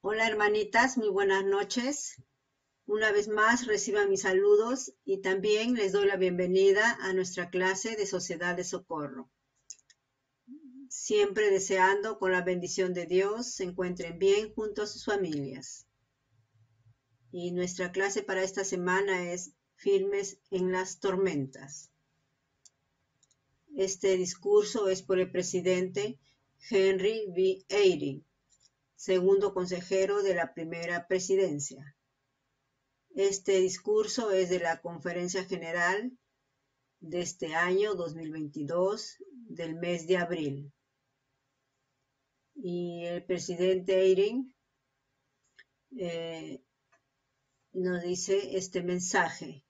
Hola hermanitas, muy buenas noches. Una vez más reciban mis saludos y también les doy la bienvenida a nuestra clase de Sociedad de Socorro. Siempre deseando con la bendición de Dios se encuentren bien junto a sus familias. Y nuestra clase para esta semana es Firmes en las tormentas. Este discurso es por el presidente Henry B. Eyring, segundo consejero de la primera presidencia. Este discurso es de la Conferencia General de este año 2022, del mes de abril. Y el presidente Eyring nos dice este mensaje.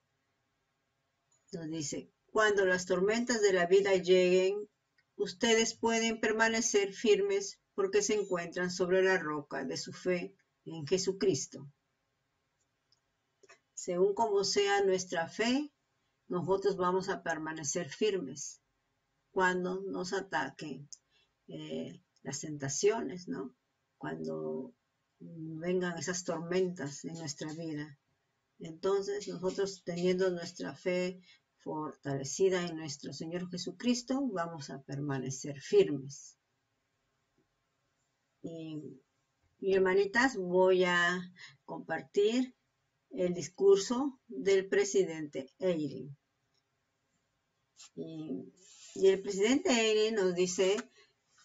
Nos dice, cuando las tormentas de la vida lleguen, ustedes pueden permanecer firmes porque se encuentran sobre la roca de su fe en Jesucristo. Según como sea nuestra fe, nosotros vamos a permanecer firmes cuando nos ataquen las tentaciones, ¿no? Cuando vengan esas tormentas en nuestra vida. Entonces, nosotros teniendo nuestra fe fortalecida en nuestro Señor Jesucristo, vamos a permanecer firmes. Y hermanitas, voy a compartir el discurso del presidente Eyring. Y el presidente Eyring nos dice,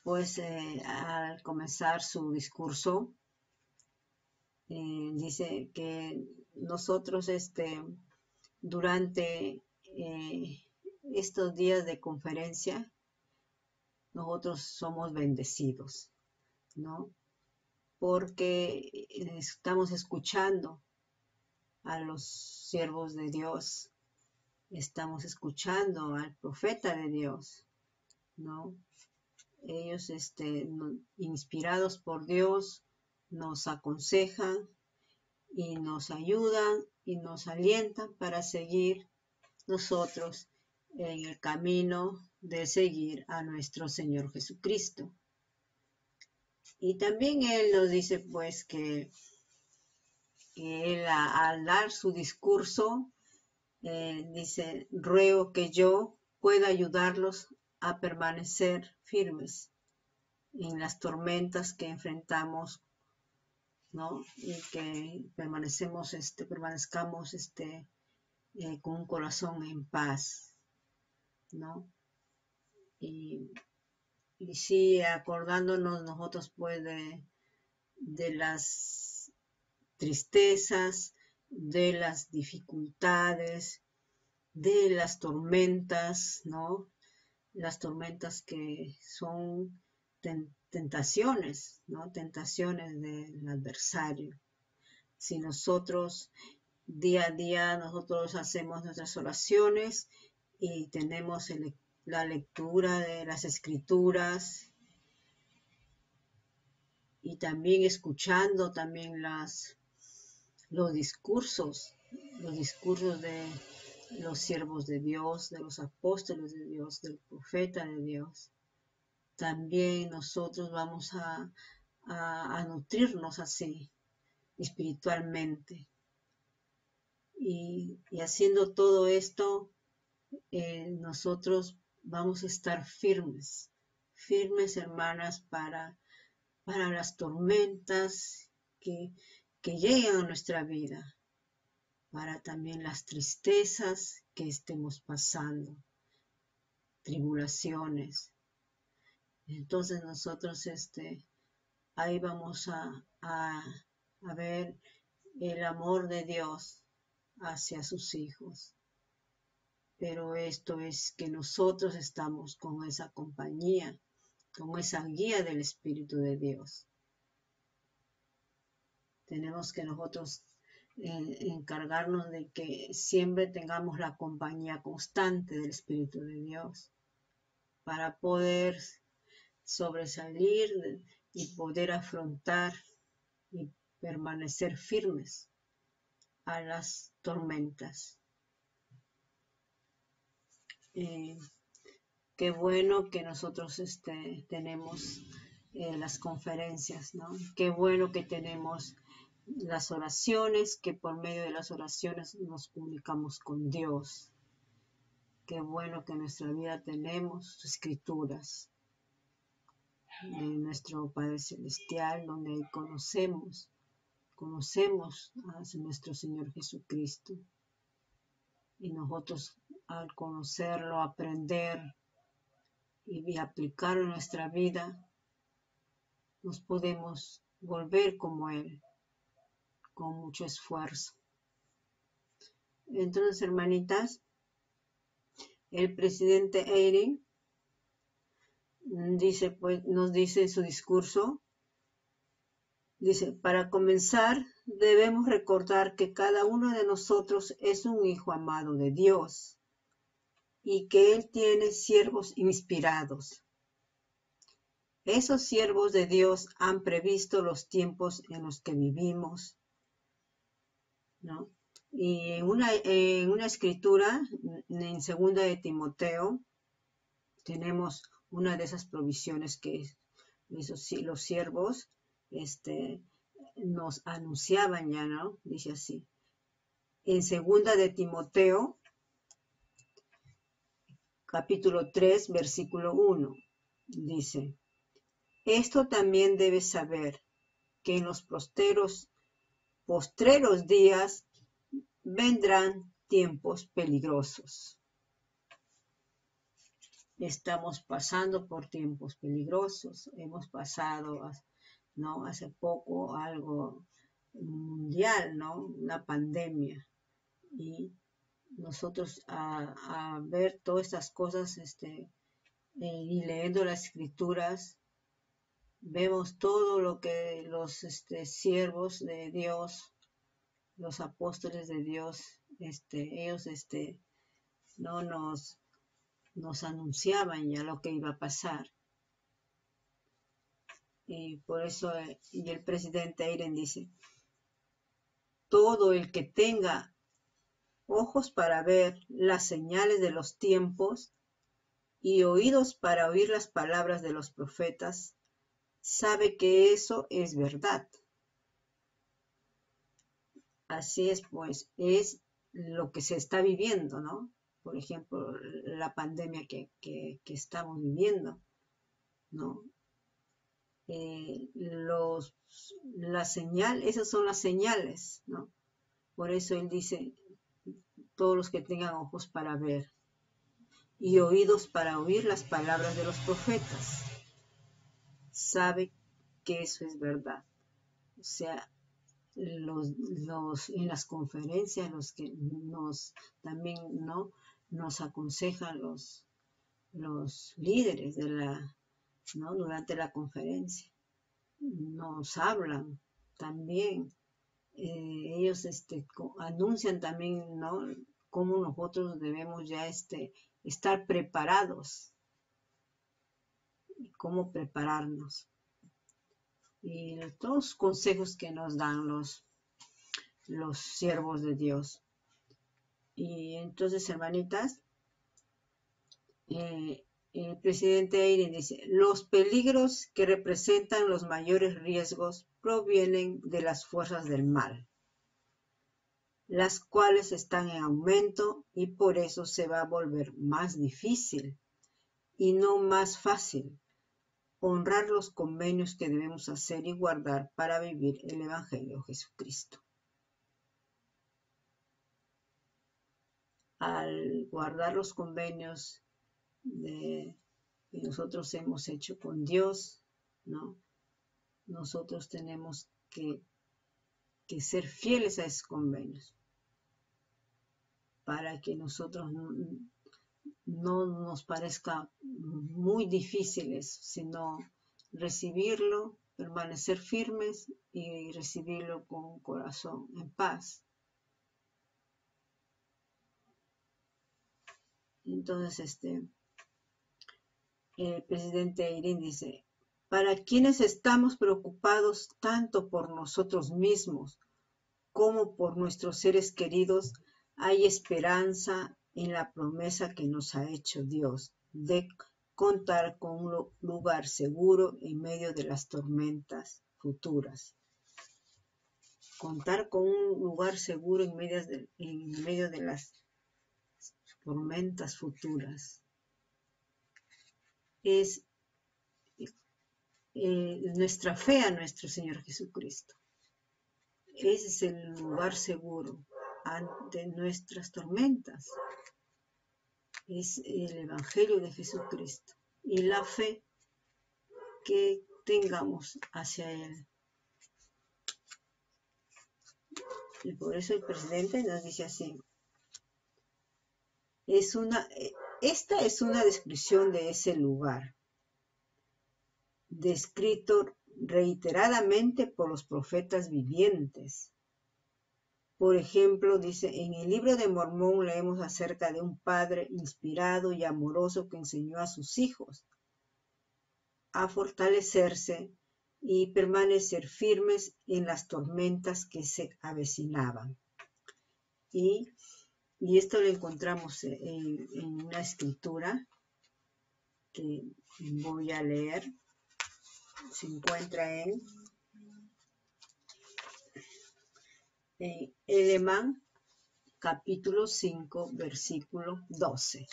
pues al comenzar su discurso, dice que nosotros durante estos días de conferencia, nosotros somos bendecidos, ¿no? Porque estamos escuchando a los siervos de Dios, estamos escuchando al profeta de Dios, ¿no? Ellos, inspirados por Dios, nos aconsejan y nos ayudan y nos alientan para seguir nosotros en el camino de seguir a nuestro Señor Jesucristo. Y también Él nos dice pues que Él al dar su discurso dice, ruego que yo pueda ayudarlos a permanecer firmes en las tormentas que enfrentamos, ¿no? Y que permanezcamos con un corazón en paz, ¿no? Y sí, acordándonos nosotros pues de las tristezas, de las dificultades, de las tormentas, ¿no? Las tormentas que son tentaciones, ¿no? Tentaciones del adversario. Si nosotros día a día nosotros hacemos nuestras oraciones y tenemos la lectura de las escrituras y también escuchando también los discursos de los siervos de Dios, de los apóstoles de Dios, del profeta de Dios. También nosotros vamos a nutrirnos así, espiritualmente. Y haciendo todo esto, nosotros vamos a estar firmes, hermanas, para las tormentas que lleguen a nuestra vida, para también las tristezas que estemos pasando, tribulaciones. Entonces nosotros ahí vamos a ver el amor de Dios hacia sus hijos. Pero esto es que nosotros estamos con esa compañía, con esa guía del Espíritu de Dios. Tenemos que nosotros encargarnos de que siempre tengamos la compañía constante del Espíritu de Dios para poder sobresalir y poder afrontar y permanecer firmes a las tormentas. Qué bueno que nosotros tenemos las conferencias, ¿no? Qué bueno que tenemos las oraciones, que por medio de las oraciones nos comunicamos con Dios. Qué bueno que en nuestra vida tenemos escrituras de nuestro Padre Celestial, donde ahí conocemos a nuestro Señor Jesucristo. Y nosotros al conocerlo, aprender y aplicarlo en nuestra vida, nos podemos volver como Él, con mucho esfuerzo. Entonces, hermanitas, el presidente Eyring dice, pues, nos dice en su discurso, dice, para comenzar, debemos recordar que cada uno de nosotros es un hijo amado de Dios y que Él tiene siervos inspirados. Esos siervos de Dios han previsto los tiempos en los que vivimos, ¿no? Y en una escritura, en 2 de Timoteo, tenemos una de esas provisiones que los siervos nos anunciaban ya, ¿no? Dice así. En 2 de Timoteo, capítulo 3, versículo 1, dice, esto también debes saber, que en los postreros días vendrán tiempos peligrosos. Estamos pasando por tiempos peligrosos. Hemos pasado, ¿no? Hace poco algo mundial, ¿no? Una pandemia. Y nosotros a ver todas estas cosas y leyendo las escrituras, vemos todo lo que los siervos de Dios, los apóstoles de Dios, ellos no nos anunciaban ya lo que iba a pasar. Y por eso, y el presidente Eyring dice, todo el que tenga ojos para ver las señales de los tiempos y oídos para oír las palabras de los profetas, sabe que eso es verdad. Así es, pues, es lo que se está viviendo, ¿no? Por ejemplo, la pandemia que estamos viviendo, ¿no? Esas son las señales, ¿no? Por eso él dice, todos los que tengan ojos para ver y oídos para oír las palabras de los profetas, sabe que eso es verdad. O sea, en las conferencias, los que también no nos aconsejan los líderes ¿no? Durante la conferencia, nos hablan también, ellos anuncian también, ¿no? Cómo nosotros debemos ya estar preparados, cómo prepararnos. Y todos los consejos que nos dan los siervos de Dios. Y entonces, hermanitas, el presidente Eyring dice, los peligros que representan los mayores riesgos provienen de las fuerzas del mal, las cuales están en aumento y por eso se va a volver más difícil y no más fácil honrar los convenios que debemos hacer y guardar para vivir el Evangelio de Jesucristo. Al guardar los convenios que nosotros hemos hecho con Dios, ¿no? Nosotros tenemos que ser fieles a esos convenios para que nosotros no nos parezca muy difíciles, sino recibirlo, permanecer firmes y recibirlo con un corazón en paz. Entonces, el presidente Eyring dice, para quienes estamos preocupados tanto por nosotros mismos como por nuestros seres queridos, hay esperanza en la promesa que nos ha hecho Dios de contar con un lugar seguro en medio de las tormentas futuras. Contar con un lugar seguro en medio de las tormentas futuras. Es nuestra fe a nuestro Señor Jesucristo. Ese es el lugar seguro ante nuestras tormentas. Es el Evangelio de Jesucristo y la fe que tengamos hacia Él. Y por eso el presidente nos dice así. Esta es una descripción de ese lugar, descrito reiteradamente por los profetas vivientes. Por ejemplo, dice, en el libro de Mormón leemos acerca de un padre inspirado y amoroso que enseñó a sus hijos a fortalecerse y permanecer firmes en las tormentas que se avecinaban. Y esto lo encontramos en una escritura que voy a leer. Se encuentra en Alemán, capítulo 5, versículo 12.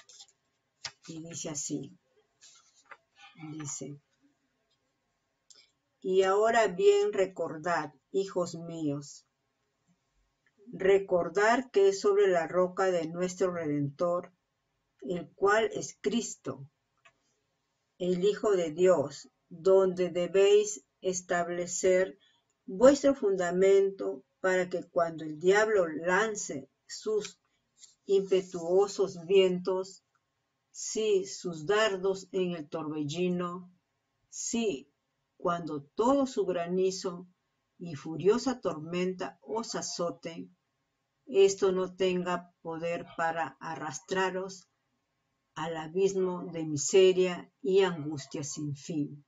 Y dice así, dice, y ahora bien recordad, hijos míos, recordar que es sobre la roca de nuestro Redentor, el cual es Cristo, el Hijo de Dios, donde debéis establecer vuestro fundamento para que cuando el diablo lance sus impetuosos vientos, sí, sus dardos en el torbellino, sí, cuando todo su granizo y furiosa tormenta os azoten, esto no tenga poder para arrastraros al abismo de miseria y angustia sin fin,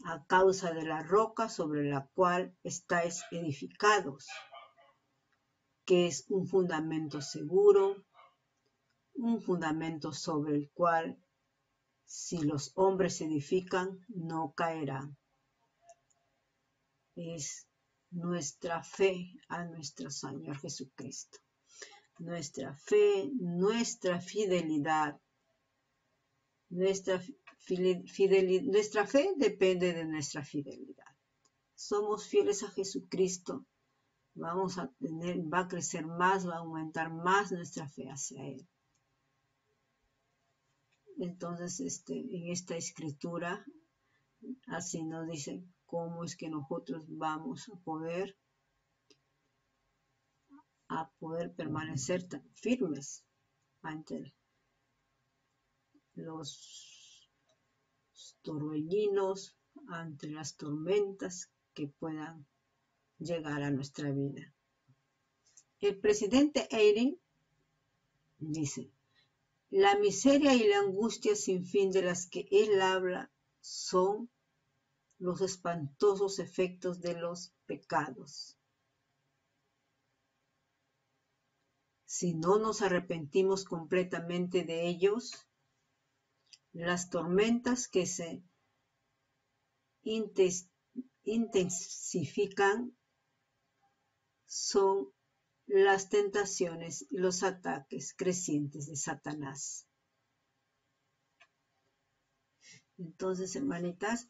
a causa de la roca sobre la cual estáis edificados, que es un fundamento seguro, un fundamento sobre el cual, si los hombres edifican, no caerán. Es nuestra fe a nuestro Señor Jesucristo. Nuestra fe, nuestra fidelidad. Nuestra fe depende de nuestra fidelidad. Somos fieles a Jesucristo, va a crecer más, va a aumentar más nuestra fe hacia Él. Entonces, en esta escritura, así nos dice cómo es que nosotros vamos a poder permanecer firmes ante los torbellinos, ante las tormentas que puedan llegar a nuestra vida. El presidente Eyring dice, la miseria y la angustia sin fin de las que él habla son los espantosos efectos de los pecados. Si no nos arrepentimos completamente de ellos, las tormentas que se intensifican son las tentaciones y los ataques crecientes de Satanás. Entonces, hermanitas,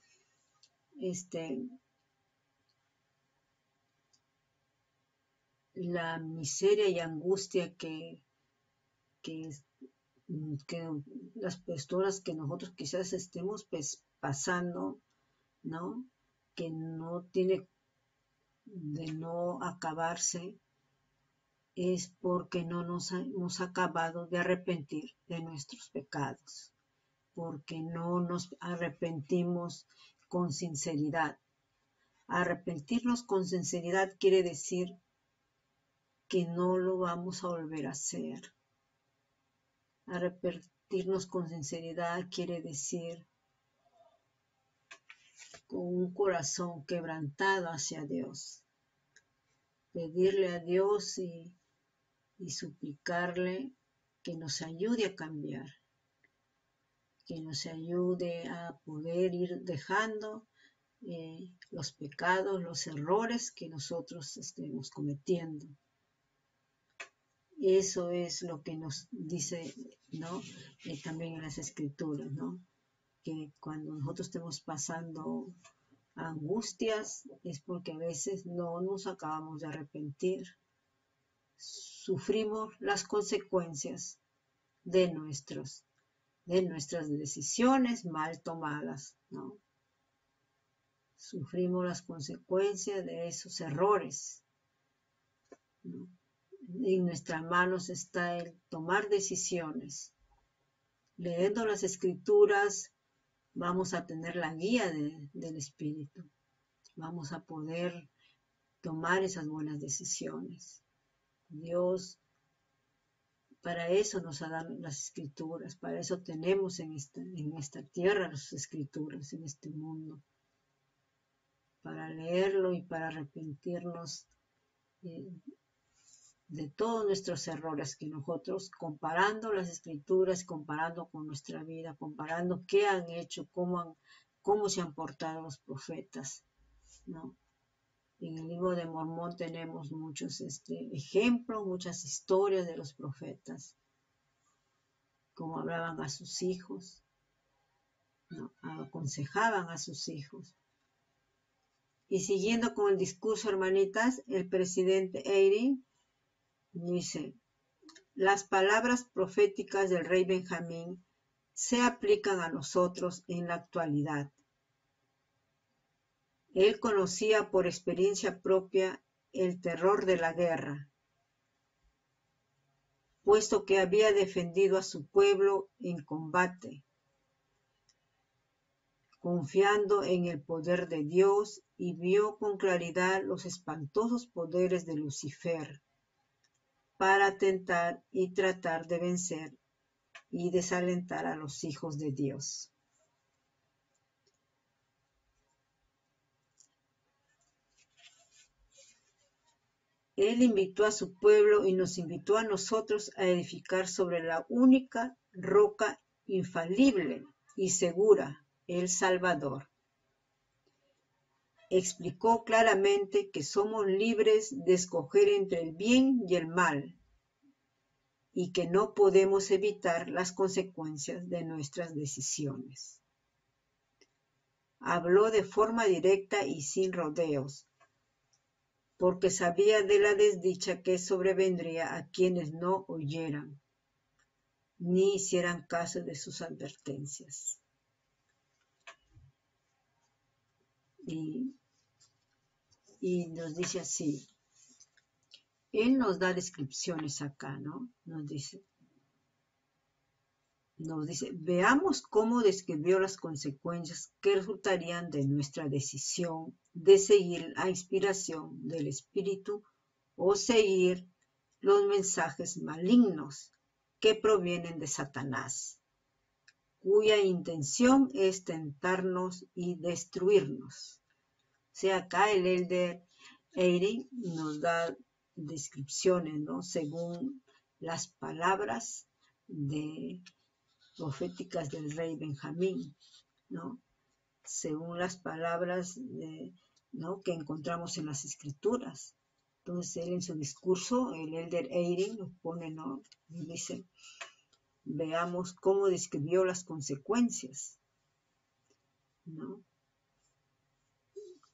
la miseria y angustia que las personas que nosotros quizás estemos pasando, ¿no? Que no tiene de no acabarse, es porque no nos hemos acabado de arrepentir de nuestros pecados, porque no nos arrepentimos con sinceridad. Arrepentirnos con sinceridad quiere decir que no lo vamos a volver a hacer. Arrepentirnos con sinceridad quiere decir con un corazón quebrantado hacia Dios. Pedirle a Dios y suplicarle que nos ayude a cambiar, que nos ayude a poder ir dejando los pecados, los errores que nosotros estemos cometiendo. Eso es lo que nos dice, ¿no? También en las Escrituras, ¿no? Que cuando nosotros estemos pasando angustias es porque a veces no nos acabamos de arrepentir. Sufrimos las consecuencias de nuestras decisiones mal tomadas, ¿no? Sufrimos las consecuencias de esos errores, ¿no? En nuestras manos está el tomar decisiones. Leyendo las Escrituras vamos a tener la guía del Espíritu. Vamos a poder tomar esas buenas decisiones. Dios, para eso nos ha dado las Escrituras, para eso tenemos en esta tierra las Escrituras, en este mundo, para leerlo y para arrepentirnos de todos nuestros errores que nosotros, comparando las Escrituras, comparando con nuestra vida, comparando qué han hecho, cómo se han portado los profetas, ¿no? En el libro de Mormón tenemos muchos ejemplos, muchas historias de los profetas, cómo hablaban a sus hijos, ¿no? Aconsejaban a sus hijos. Y siguiendo con el discurso, hermanitas, el presidente Eyring dice: las palabras proféticas del rey Benjamín se aplican a nosotros en la actualidad. Él conocía por experiencia propia el terror de la guerra, puesto que había defendido a su pueblo en combate, confiando en el poder de Dios, y vio con claridad los espantosos poderes de Lucifer para tentar y tratar de vencer y desalentar a los hijos de Dios. Él invitó a su pueblo y nos invitó a nosotros a edificar sobre la única roca infalible y segura, el Salvador. Explicó claramente que somos libres de escoger entre el bien y el mal, y que no podemos evitar las consecuencias de nuestras decisiones. Habló de forma directa y sin rodeos, porque sabía de la desdicha que sobrevendría a quienes no oyeran, ni hicieran caso de sus advertencias. Y nos dice así, él nos da descripciones acá, ¿no? Nos dice, veamos cómo describió las consecuencias que resultarían de nuestra decisión de seguir la inspiración del Espíritu o seguir los mensajes malignos que provienen de Satanás, cuya intención es tentarnos y destruirnos. O sea, acá el elder Eyring nos da descripciones, ¿no? Según las palabras proféticas del rey Benjamín, ¿no? Según las palabras ¿no? que encontramos en las Escrituras. Entonces él en su discurso, el elder Eyring nos pone, ¿no? Y dice, veamos cómo describió las consecuencias, ¿no?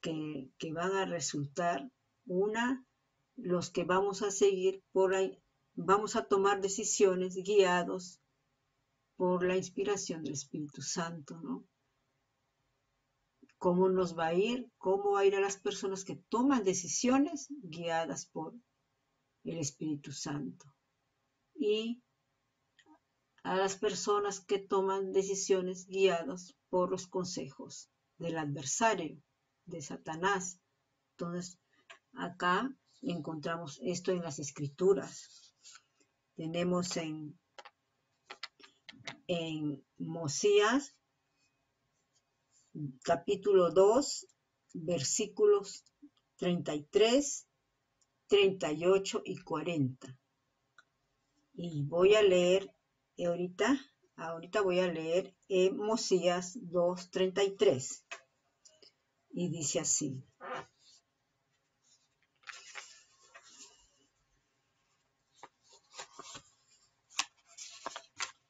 Que van a resultar, los que vamos a seguir por ahí, vamos a tomar decisiones guiados por la inspiración del Espíritu Santo, ¿no? ¿Cómo nos va a ir? ¿Cómo va a ir a las personas que toman decisiones guiadas por el Espíritu Santo? Y a las personas que toman decisiones guiadas por los consejos del adversario, de Satanás. Entonces, acá encontramos esto en las Escrituras. Tenemos en Mosías, capítulo 2, versículos 33, 38 y 40. Y voy a leer ahorita Ahorita voy a leer Mosías 2:33 y dice así.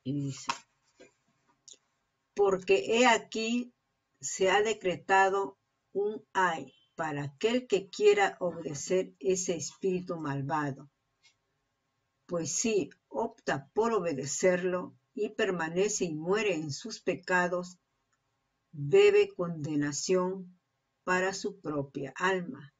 Y dice, porque he aquí se ha decretado un ay para aquel que quiera obedecer ese espíritu malvado. Pues si opta por obedecerlo y permanece y muere en sus pecados, debe condenación para su propia alma,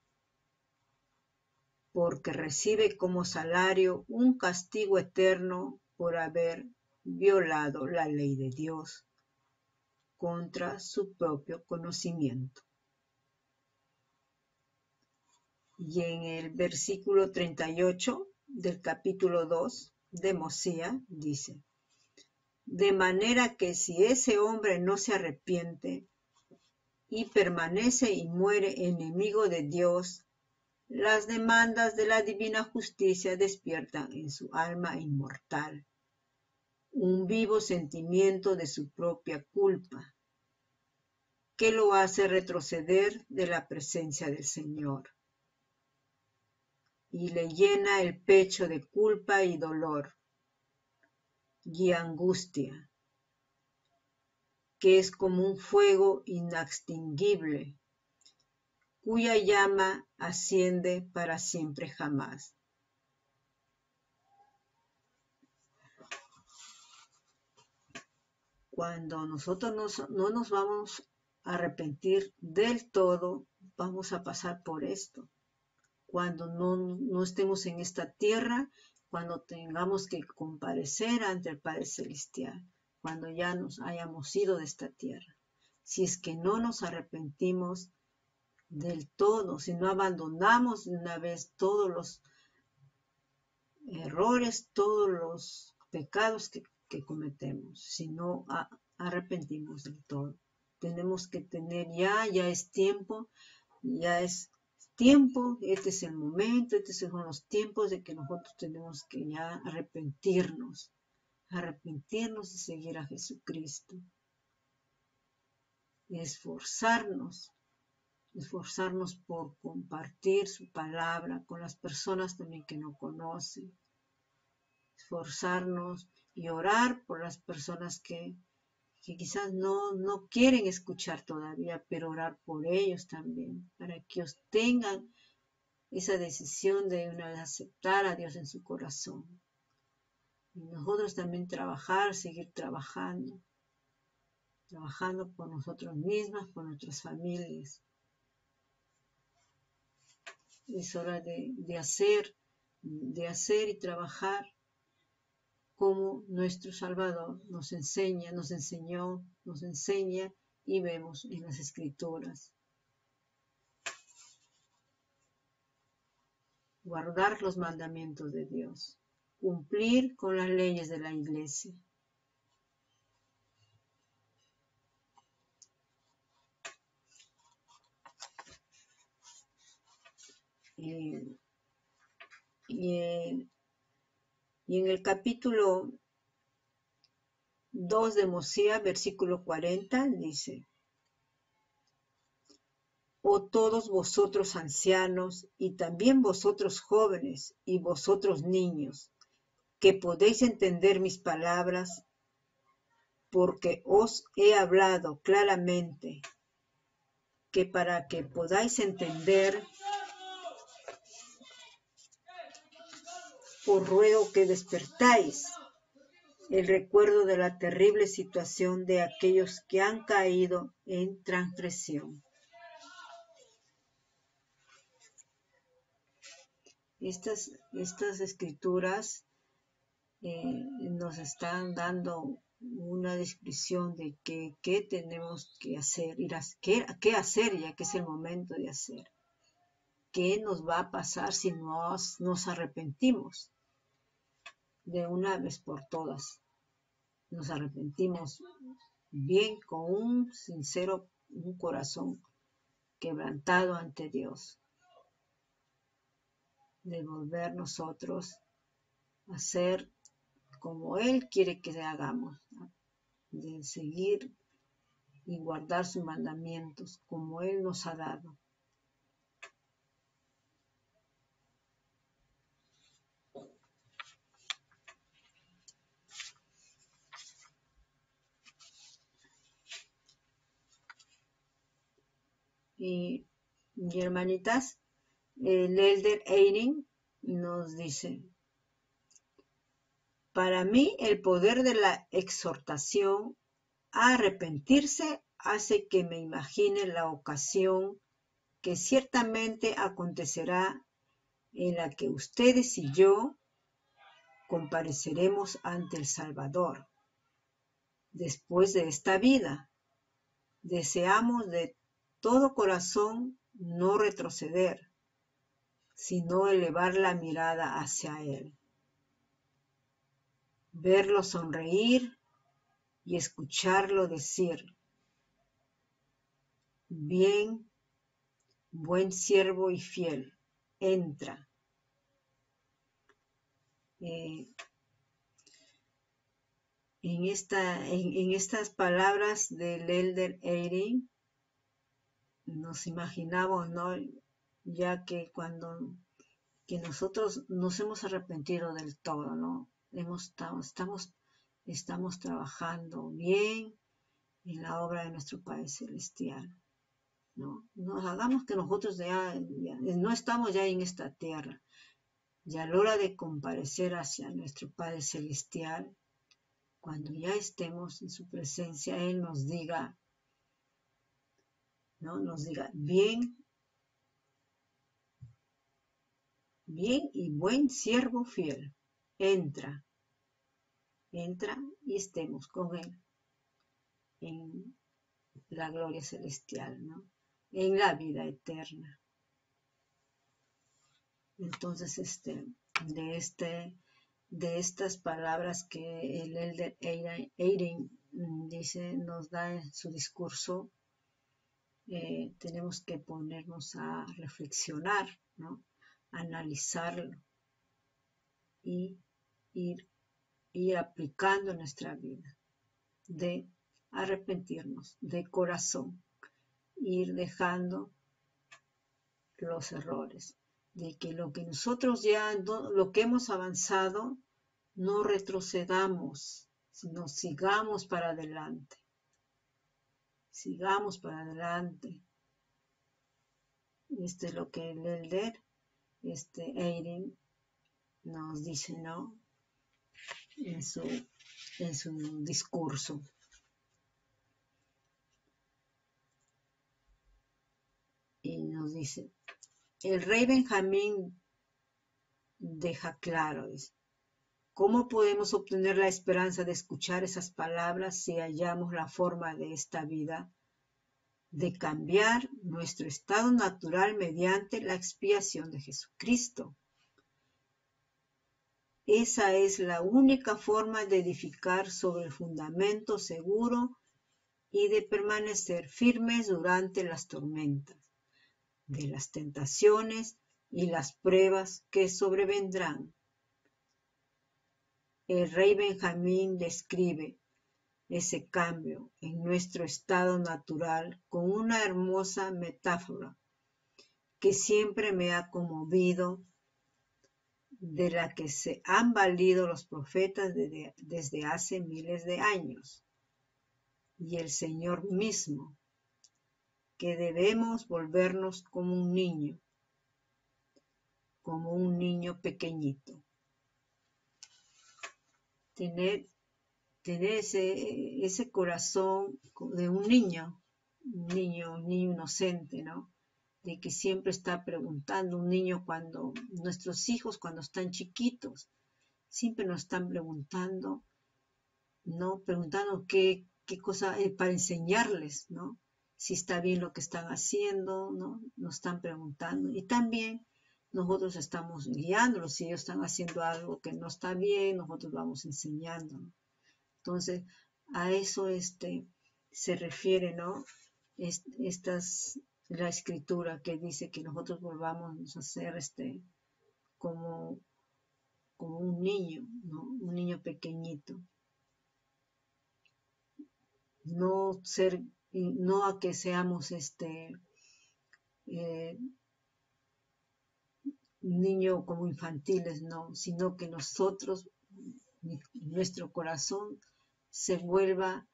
porque recibe como salario un castigo eterno por haber violado la ley de Dios contra su propio conocimiento. Y en el versículo 38 del capítulo 2 de Mosías dice, de manera que si ese hombre no se arrepiente y permanece y muere enemigo de Dios, las demandas de la divina justicia despiertan en su alma inmortal un vivo sentimiento de su propia culpa, que lo hace retroceder de la presencia del Señor, y le llena el pecho de culpa y dolor y angustia, que es como un fuego inextinguible, cuya llama asciende para siempre jamás. Cuando nosotros no nos vamos a arrepentir del todo, vamos a pasar por esto. Cuando no estemos en esta tierra, cuando tengamos que comparecer ante el Padre Celestial, cuando ya nos hayamos ido de esta tierra. Si es que no nos arrepentimos del todo, si no abandonamos de una vez todos los errores, todos los pecados que cometemos, si no arrepentimos del todo. Tenemos que tener ya es tiempo, este es el momento, estos son los tiempos de que nosotros tenemos que ya arrepentirnos y seguir a Jesucristo. Esforzarnos por compartir su palabra con las personas también que no conocen. Esforzarnos y orar por las personas que quizás no quieren escuchar todavía, pero orar por ellos también, para que ellos tengan esa decisión de una vez aceptar a Dios en su corazón. Y nosotros también seguir trabajando por nosotros mismos, por nuestras familias. Es hora de hacer y trabajar como nuestro Salvador nos enseña y vemos en las Escrituras. Guardar los mandamientos de Dios, cumplir con las leyes de la Iglesia. Y en el capítulo 2 de Mosías, versículo 40, dice, oh todos vosotros ancianos, y también vosotros jóvenes, y vosotros niños, que podéis entender mis palabras, porque os he hablado claramente, que para que podáis entender, os ruego que despertáis el recuerdo de la terrible situación de aquellos que han caído en transgresión. Estas escrituras nos están dando una descripción de qué tenemos que hacer, qué hacer ya que es el momento de hacer. ¿Qué nos va a pasar si nos arrepentimos de una vez por todas? Nos arrepentimos bien con un corazón quebrantado ante Dios. De volver nosotros a ser como Él quiere que hagamos, de seguir y guardar sus mandamientos como Él nos ha dado. Y hermanitas, el Elder Eyring nos dice: para mí el poder de la exhortación a arrepentirse hace que me imagine la ocasión que ciertamente acontecerá en la que ustedes y yo compareceremos ante el Salvador. Después de esta vida, deseamos de todo corazón no retroceder, sino elevar la mirada hacia Él, verlo sonreír y escucharlo decir: bien, buen siervo y fiel, entra. En estas palabras del Elder Eyring nos imaginamos, ¿no? Ya que cuando que nosotros nos hemos arrepentido del todo, ¿no? Estamos trabajando bien en la obra de nuestro Padre Celestial, ¿no? Nos hagamos que nosotros ya no estamos ya en esta tierra, y a la hora de comparecer hacia nuestro Padre Celestial, cuando ya estemos en su presencia, Él nos diga, ¿no? Nos diga: bien y buen siervo fiel, entra y estemos con Él en la gloria celestial, ¿no? En la vida eterna. Entonces, de estas palabras que el Elder Eyring dice, nos da en su discurso, tenemos que ponernos a reflexionar, ¿no? Analizarlo y ir aplicando en nuestra vida, de arrepentirnos de corazón, ir dejando los errores, de que lo que nosotros ya, lo que hemos avanzado, no retrocedamos, sino sigamos para adelante. Sigamos para adelante. Es lo que el Elder Eyring nos dice, ¿no? En su discurso. Y nos dice: el rey Benjamín deja claro, ¿cómo podemos obtener la esperanza de escuchar esas palabras si hallamos la forma de esta vida de cambiar nuestro estado natural mediante la expiación de Jesucristo? Esa es la única forma de edificar sobre el fundamento seguro y de permanecer firmes durante las tormentas, de las tentaciones y las pruebas que sobrevendrán. El rey Benjamín describe ese cambio en nuestro estado natural con una hermosa metáfora que siempre me ha conmovido, de la que se han valido los profetas desde hace miles de años, y el Señor mismo, que debemos volvernos como un niño pequeñito. Tener ese corazón de un niño inocente, ¿no? De que siempre está preguntando. Un niño, cuando nuestros hijos, cuando están chiquitos, siempre nos están preguntando, ¿no? Preguntando qué cosa para enseñarles, ¿no? Si está bien lo que están haciendo, ¿no? Nos están preguntando. Y también nosotros estamos guiándolos. Si ellos están haciendo algo que no está bien, nosotros vamos enseñando, ¿no? Entonces, a eso se refiere, ¿no? La escritura que dice que nosotros volvamos a ser como un niño, ¿no? Un niño pequeñito. no a que seamos niños como infantiles, no, sino que nosotros, nuestro corazón se vuelva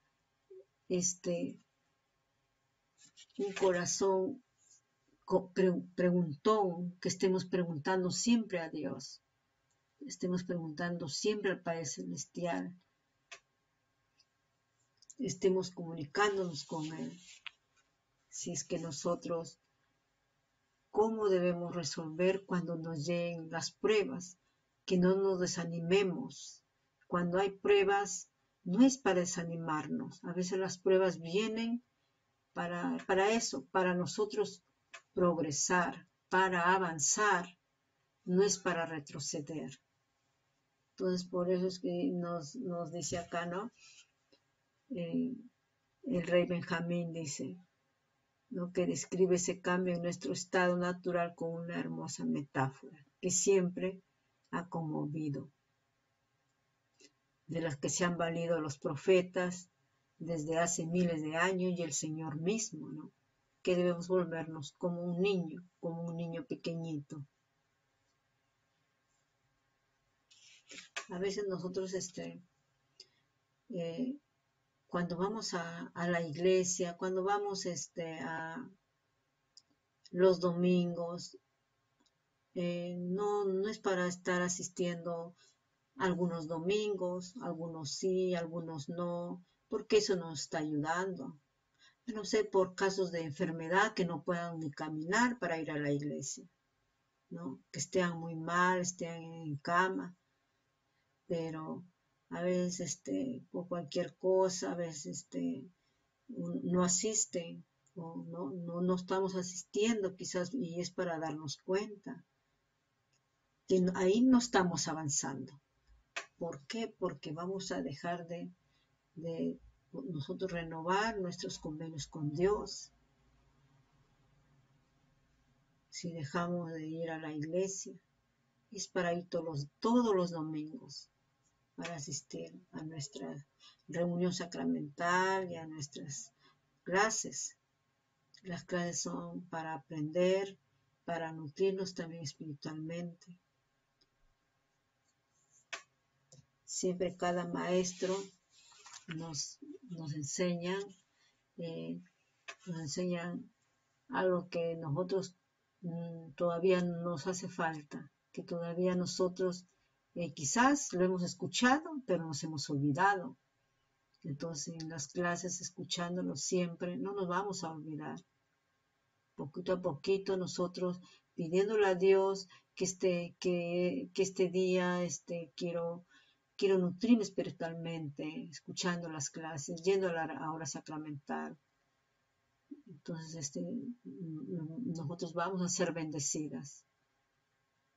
un corazón preguntón, que estemos preguntando siempre a Dios, estemos preguntando siempre al Padre Celestial, estemos comunicándonos con Él. Si es que nosotros, ¿cómo debemos resolver cuando nos lleguen las pruebas? Que no nos desanimemos. Cuando hay pruebas, no es para desanimarnos. A veces las pruebas vienen para eso, para nosotros progresar, para avanzar, no es para retroceder. Entonces, por eso es que nos dice acá, ¿no? El rey Benjamín dice, ¿no? Que describe ese cambio en nuestro estado natural con una hermosa metáfora que siempre ha conmovido, de las que se han valido los profetas desde hace miles de años y el Señor mismo, ¿no? Que debemos volvernos como un niño pequeñito. A veces nosotros, cuando vamos a la iglesia, cuando vamos a los domingos, no es para estar asistiendo algunos domingos, algunos sí, algunos no, porque eso nos está ayudando. No sé, por casos de enfermedad que no puedan ni caminar para ir a la iglesia, ¿no? Que estén muy mal, estén en cama, pero a veces por cualquier cosa, a veces no asisten o no estamos asistiendo quizás y es para darnos cuenta que ahí no estamos avanzando. ¿Por qué? Porque vamos a dejar de nosotros renovar nuestros convenios con Dios. Si dejamos de ir a la iglesia, es para ir todos los domingos, para asistir a nuestra reunión sacramental y a nuestras clases. Las clases son para aprender, para nutrirnos también espiritualmente. Siempre cada maestro nos enseñan algo que nosotros todavía nos hace falta, que todavía nosotros quizás lo hemos escuchado, pero nos hemos olvidado. Entonces en las clases, escuchándolo siempre, no nos vamos a olvidar. Poquito a poquito nosotros pidiéndole a Dios que este día quiero nutrirme espiritualmente, escuchando las clases, yendo a la hora sacramental. Entonces nosotros vamos a ser bendecidas.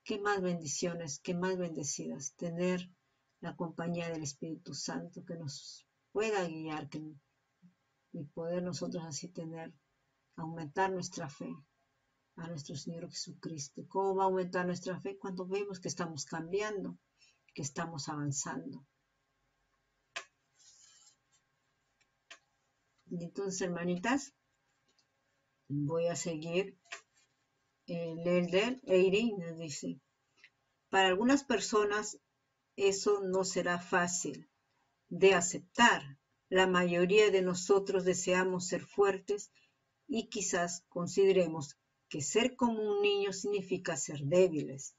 ¿Qué más bendiciones, qué más bendecidas? Tener la compañía del Espíritu Santo que nos pueda guiar y poder nosotros así aumentar nuestra fe a nuestro Señor Jesucristo. ¿Cómo va a aumentar nuestra fe? Cuando vemos que estamos cambiando, que estamos avanzando. Y entonces, hermanitas, voy a seguir. El elder Eiri nos dice, para algunas personas eso no será fácil de aceptar. La mayoría de nosotros deseamos ser fuertes y quizás consideremos que ser como un niño significa ser débiles.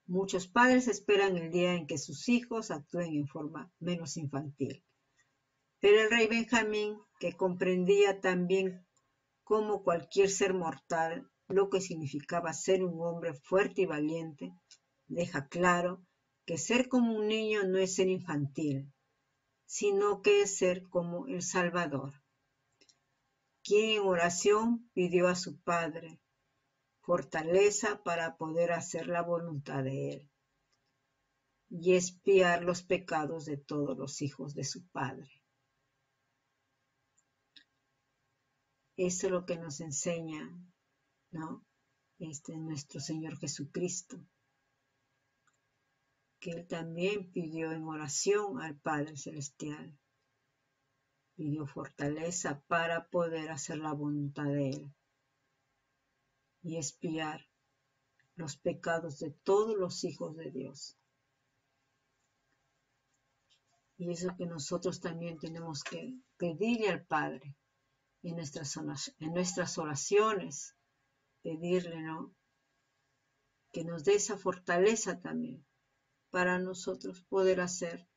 Muchos padres esperan el día en que sus hijos actúen en forma menos infantil. Pero el rey Benjamín, que comprendía también como cualquier ser mortal lo que significaba ser un hombre fuerte y valiente, deja claro que ser como un niño no es ser infantil, sino que es ser como el Salvador, quien en oración pidió a su Padre fortaleza para poder hacer la voluntad de Él y expiar los pecados de todos los hijos de su Padre. Eso es lo que nos enseña, ¿no? Nuestro Señor Jesucristo, que Él también pidió en oración al Padre Celestial. pidió fortaleza para poder hacer la voluntad de Él y expiar los pecados de todos los hijos de Dios. Y eso que nosotros también tenemos que pedirle al Padre en nuestras oraciones, pedirle, ¿no?, que nos dé esa fortaleza también para nosotros poder hacer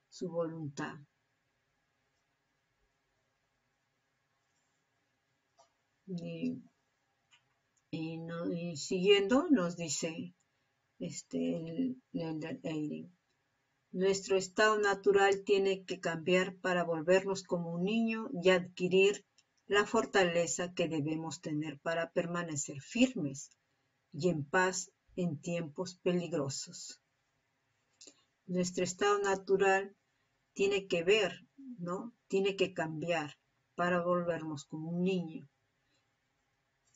su voluntad. Y siguiendo nos dice el Elder Eyring: nuestro estado natural tiene que cambiar para volvernos como un niño y adquirir la fortaleza que debemos tener para permanecer firmes y en paz en tiempos peligrosos. Nuestro estado natural tiene que ver, ¿no? Tiene que cambiar para volvernos como un niño.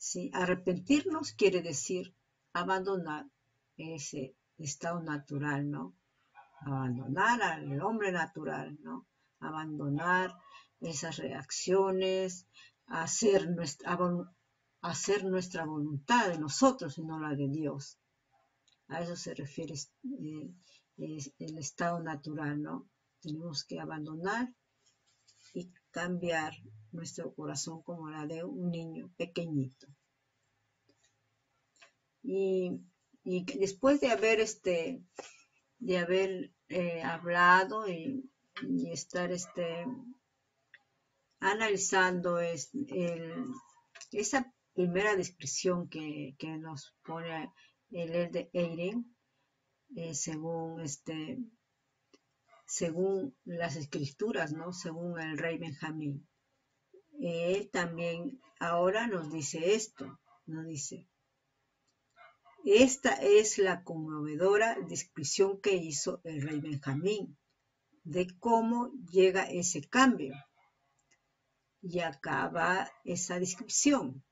¿Sí? Arrepentirnos quiere decir abandonar ese estado natural, ¿no? Abandonar al hombre natural, ¿no? Abandonar esas reacciones, hacer nuestra voluntad de nosotros y no la de Dios. A eso se refiere el estado natural, ¿no? Tenemos que abandonar y cambiar nuestro corazón como la de un niño pequeñito. Y después de haber hablado y estar analizando esa primera descripción que nos pone el Elder Eyring, según las escrituras, ¿no? Según el rey Benjamín. Él también ahora nos dice esto, nos dice: esta es la conmovedora descripción que hizo el rey Benjamín de cómo llega ese cambio. Y acaba esa descripción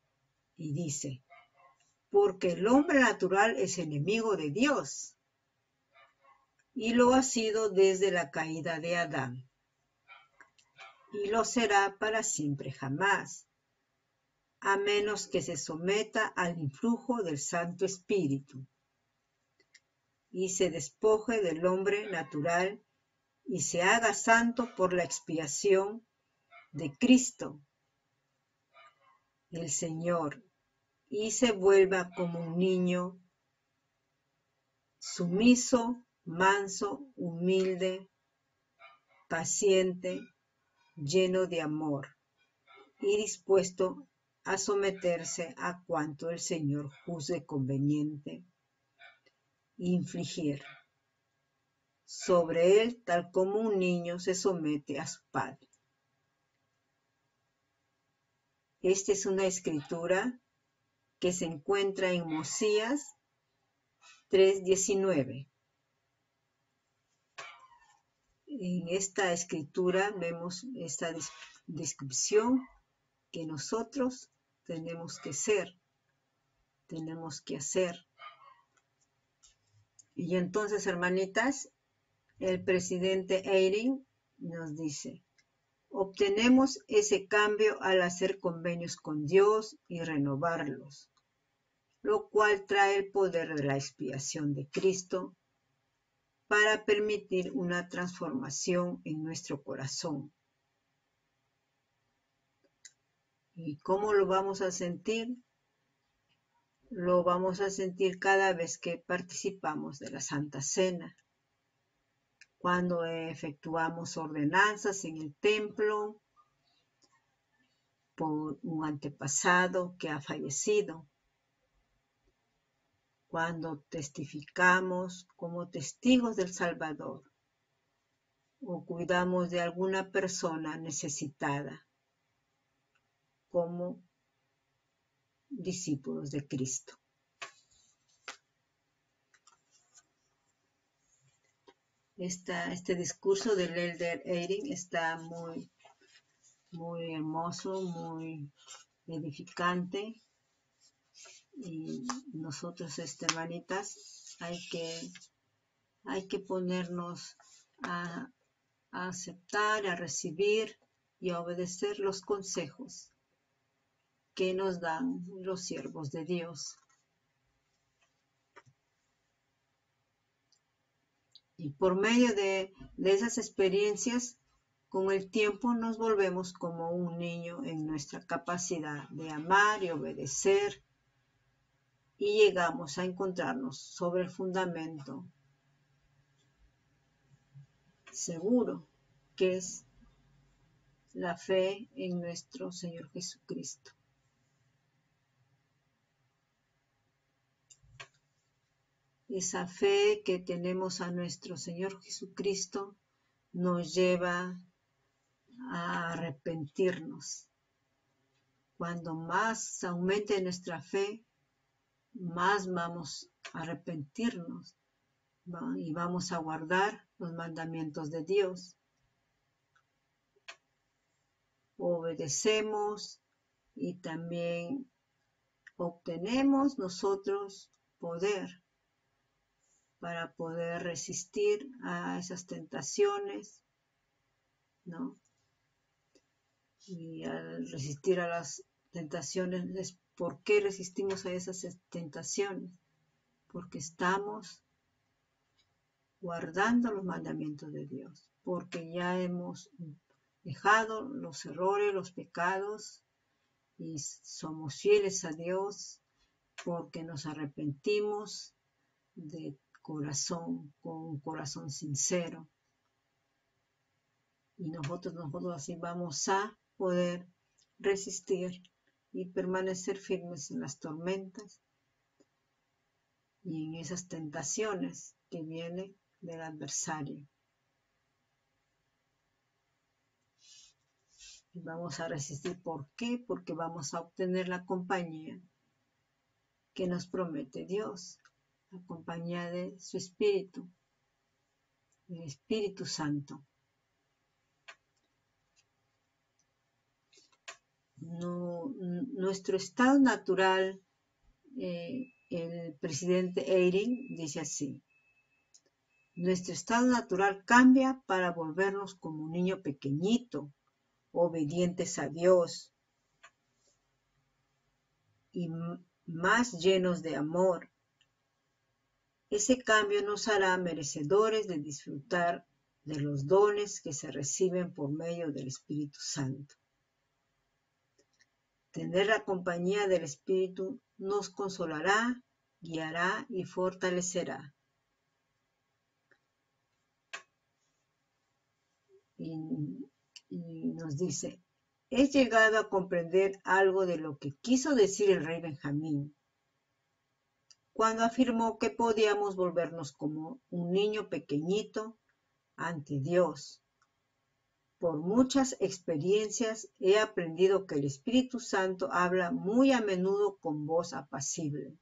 y dice: porque el hombre natural es enemigo de Dios, y lo ha sido desde la caída de Adán, y lo será para siempre jamás, a menos que se someta al influjo del Santo Espíritu, y se despoje del hombre natural, y se haga santo por la expiación de Cristo, el Señor, y se vuelva como un niño sumiso, manso, humilde, paciente, lleno de amor y dispuesto a someterse a cuanto el Señor juzgue conveniente infligir sobre él, tal como un niño se somete a su padre. Esta es una escritura que se encuentra en Mosías 3:19. En esta escritura vemos esta descripción que nosotros tenemos que ser, tenemos que hacer. Y entonces, hermanitas, el presidente Eyring nos dice: obtenemos ese cambio al hacer convenios con Dios y renovarlos, lo cual trae el poder de la expiación de Cristo para permitir una transformación en nuestro corazón. ¿Y cómo lo vamos a sentir? Lo vamos a sentir cada vez que participamos de la Santa Cena, cuando efectuamos ordenanzas en el templo por un antepasado que ha fallecido, cuando testificamos como testigos del Salvador o cuidamos de alguna persona necesitada como discípulos de Cristo. Este discurso del Elder Eyring está muy, muy hermoso, muy edificante, y nosotros, hermanitas, hay que ponernos a a aceptar, a recibir y a obedecer los consejos que nos dan los siervos de Dios. Y por medio de esas experiencias, con el tiempo nos volvemos como un niño en nuestra capacidad de amar y obedecer, y llegamos a encontrarnos sobre el fundamento seguro que es la fe en nuestro Señor Jesucristo. Esa fe que tenemos a nuestro Señor Jesucristo nos lleva a arrepentirnos. Cuando más aumente nuestra fe, más vamos a arrepentirnos y vamos a guardar los mandamientos de Dios. Obedecemos y también obtenemos nosotros poder para poder resistir a esas tentaciones, ¿no? Y al resistir a las tentaciones, ¿por qué resistimos a esas tentaciones? Porque estamos guardando los mandamientos de Dios, porque ya hemos dejado los errores, los pecados, y somos fieles a Dios, porque nos arrepentimos de corazón, con un corazón sincero. Y nosotros así vamos a poder resistir y permanecer firmes en las tormentas y en esas tentaciones que vienen del adversario. Y vamos a resistir, ¿por qué? Porque vamos a obtener la compañía que nos promete Dios, la compañía de su Espíritu, el Espíritu Santo. No, nuestro estado natural, el presidente Eyring dice así: nuestro estado natural cambia para volvernos como un niño pequeñito, obedientes a Dios y más llenos de amor. Ese cambio nos hará merecedores de disfrutar de los dones que se reciben por medio del Espíritu Santo. Tener la compañía del Espíritu nos consolará, guiará y fortalecerá. Y nos dice: he llegado a comprender algo de lo que quiso decir el rey Benjamín cuando afirmó que podíamos volvernos como un niño pequeñito ante Dios. Por muchas experiencias he aprendido que el Espíritu Santo habla muy a menudo con voz apacible,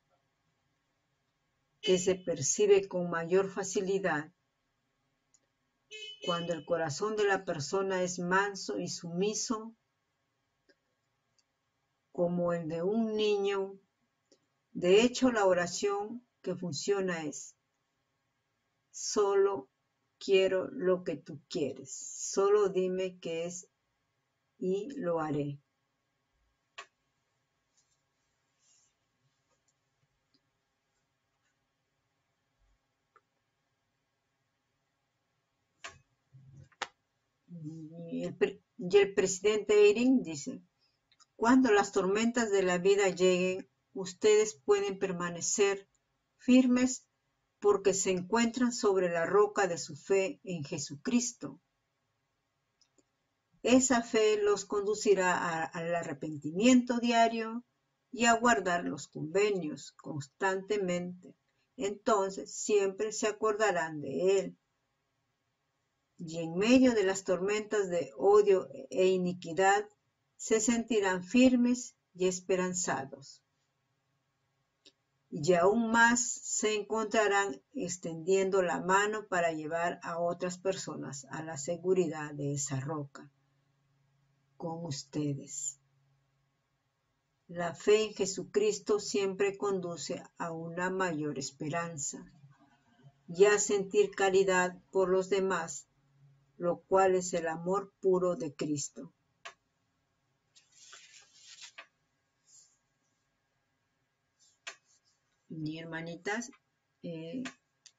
que se percibe con mayor facilidad cuando el corazón de la persona es manso y sumiso, como el de un niño. De hecho, la oración que funciona es: solo quiero lo que tú quieres, solo dime qué es y lo haré. Y el presidente Eyring dice: cuando las tormentas de la vida lleguen, ustedes pueden permanecer firmes porque se encuentran sobre la roca de su fe en Jesucristo. Esa fe los conducirá al arrepentimiento diario y a guardar los convenios constantemente. Entonces siempre se acordarán de Él. Y en medio de las tormentas de odio e iniquidad, se sentirán firmes y esperanzados. Y aún más se encontrarán extendiendo la mano para llevar a otras personas a la seguridad de esa roca con ustedes. La fe en Jesucristo siempre conduce a una mayor esperanza y a sentir caridad por los demás lo cual es el amor puro de Cristo. Y hermanitas, el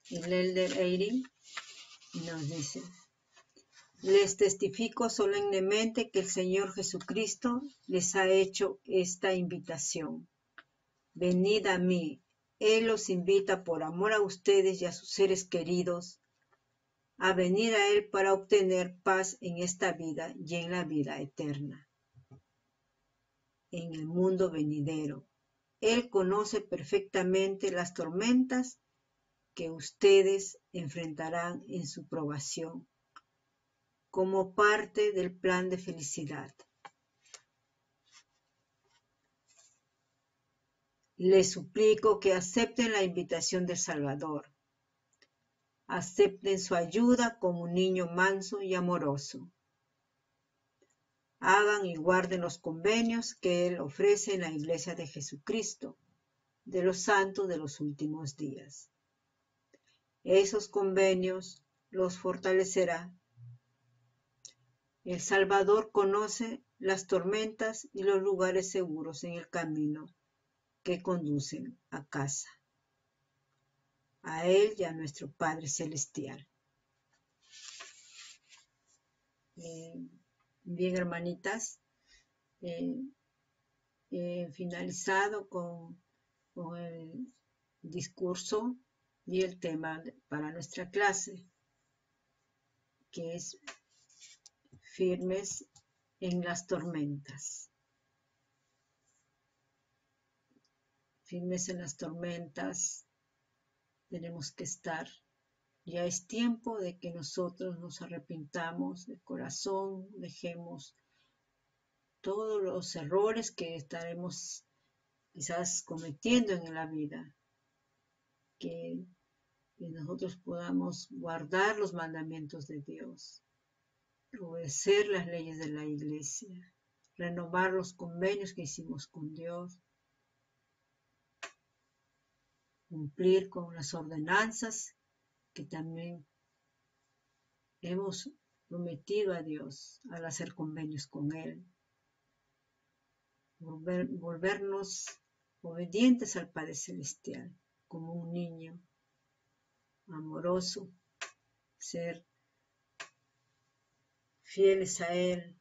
Elder Eyring nos dice: les testifico solemnemente que el Señor Jesucristo les ha hecho esta invitación. Venid a mí. Él los invita por amor a ustedes y a sus seres queridos a venir a Él para obtener paz en esta vida y en la vida eterna, en el mundo venidero. Él conoce perfectamente las tormentas que ustedes enfrentarán en su probación, como parte del plan de felicidad. Les suplico que acepten la invitación del Salvador. Acepten su ayuda como un niño manso y amoroso. Hagan y guarden los convenios que Él ofrece en la Iglesia de Jesucristo, de los santos de los últimos días. Esos convenios los fortalecerá. El Salvador conoce las tormentas y los lugares seguros en el camino que conducen a casa, a Él y a nuestro Padre Celestial. Bien, hermanitas, finalizado con el discurso y el tema para nuestra clase, que es firmes en las tormentas. Firmes en las tormentas tenemos que estar. Ya es tiempo de que nosotros nos arrepintamos de corazón, dejemos todos los errores que estaremos quizás cometiendo en la vida, que nosotros podamos guardar los mandamientos de Dios, obedecer las leyes de la Iglesia, renovar los convenios que hicimos con Dios, cumplir con las ordenanzas que también hemos prometido a Dios al hacer convenios con Él. Volvernos obedientes al Padre Celestial, como un niño amoroso, ser fieles a Él,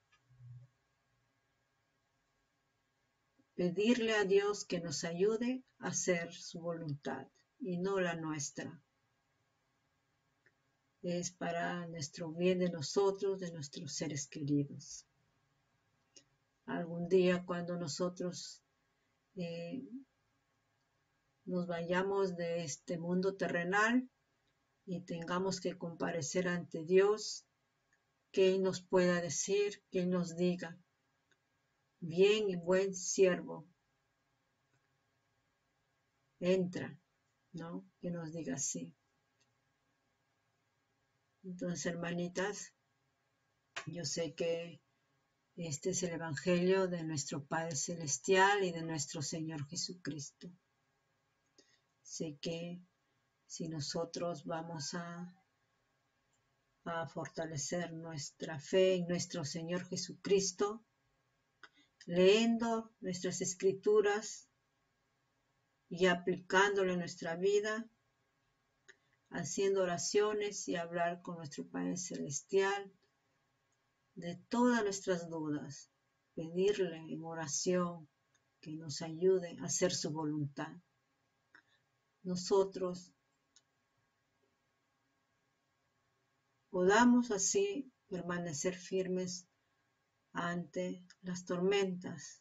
pedirle a Dios que nos ayude a hacer su voluntad y no la nuestra. Es para nuestro bien de nosotros, de nuestros seres queridos. Algún día cuando nosotros nos vayamos de este mundo terrenal y tengamos que comparecer ante Dios, que Él nos pueda decir, que Él nos diga: bien y buen siervo, entra, ¿no? Que nos diga así. Entonces, hermanitas, yo sé que este es el Evangelio de nuestro Padre Celestial y de nuestro Señor Jesucristo. Sé que si nosotros vamos a fortalecer nuestra fe en nuestro Señor Jesucristo, leyendo nuestras escrituras y aplicándolo en nuestra vida, haciendo oraciones y hablar con nuestro Padre Celestial de todas nuestras dudas, pedirle en oración que nos ayude a hacer su voluntad. Nosotros podamos así permanecer firmes ante las tormentas,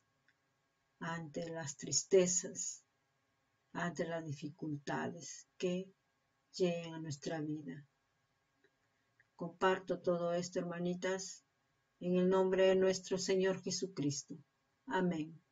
ante las tristezas, ante las dificultades que lleguen a nuestra vida. Comparto todo esto, hermanitas, en el nombre de nuestro Señor Jesucristo. Amén.